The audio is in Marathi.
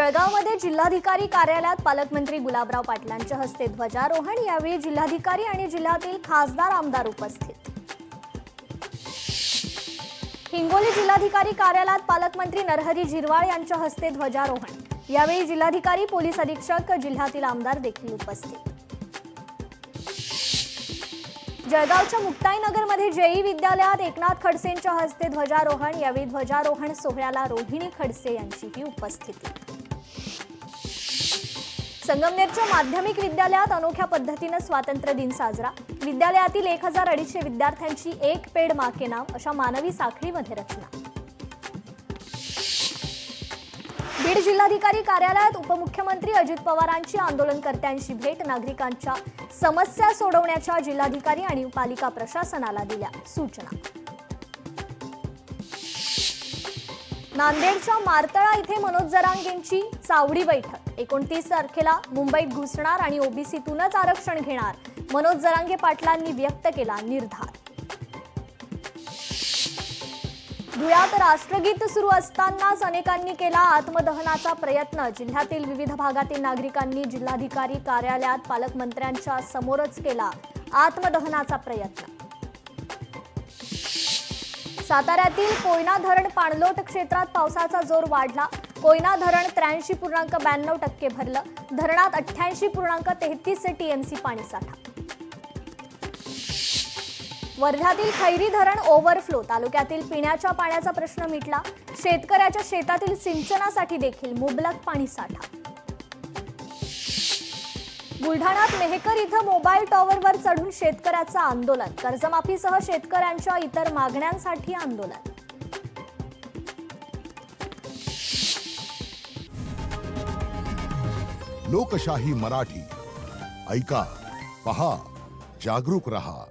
जळगावमध्ये जिल्हाधिकारी कार्यालयात पालकमंत्री गुलाबराव पाटलांच्या हस्ते ध्वजारोहण। यावेळी जिल्हाधिकारी आणि जिल्ह्यातील खासदार आमदार उपस्थित। हिंगोली जिल्हाधिकारी कार्यालयात पालकमंत्री नरहरी झिरवाळ यांच्या हस्ते ध्वजारोहण। यावेळी जिल्हाधिकारी, पोलीस अधीक्षक, जिल्ह्यातील आमदार देखील उपस्थित। जळगावच्या मुक्ताईनगरमध्ये जेई विद्यालयात एकनाथ खडसेंच्या हस्ते ध्वजारोहण। यावेळी ध्वजारोहण सोहळ्याला रोहिणी खडसे यांचीही उपस्थिती। संगमनेरच्या माध्यमिक विद्यालयात अनोख्या पद्धतीने स्वातंत्र्य दिन साजरा। विद्यालयातील 1250 विद्यार्थ्यांची एक पेड माँ के नाम अशा मानवी साखळीमध्ये रचना। बीड जिल्हाधिकारी कार्यालयात उपमुख्यमंत्री अजित पवारांची आंदोलनकर्त्यांशी भेट। नागरिकांच्या समस्या सोडवण्याच्या जिल्हाधिकारी आणि पालिका प्रशासनाला दिल्या सूचना। नांदेडच्या मारतळा इथे मनोज जरांगेंची चावडी बैठक। 29 तारखेला मुंबईत घुसणार आणि ओबीसीतूनच आरक्षण घेणार, मनोज जरांगे पाटलांनी व्यक्त केला निर्धार। धुळ्यात राष्ट्रगीत सुरू असतानाच अनेकांनी केला आत्मदहनाचा प्रयत्न। जिल्ह्यातील विविध भागातील नागरिकांनी जिल्हाधिकारी कार्यालयात पालकमंत्र्यांच्या समोरच केला आत्मदहनाचा प्रयत्न। साताऱ्यातील कोयना धरण पाणलोट क्षेत्रात पावसाचा जोर वाढला। कोयना धरण 83.92% भरलं। धरणात 88.33 टीएमसी पाणीसाठा। वर्ध्यातील खैरी धरण ओव्हरफ्लो, तालुक्यातील पिण्याच्या पाण्याचा प्रश्न मिटला। शेतकऱ्याच्या शेतातील सिंचनासाठी देखील मुबलक पाणीसाठा। बुलढाण्यात मेहकर इथं मोबाईल टॉवरवर चढून शेतकऱ्याचं आंदोलन। कर्जमाफीसह शेतकऱ्यांच्या इतर मागण्यांसाठी आंदोलन। लोकशाही मराठी ऐका, पहा, जागरूक रहा।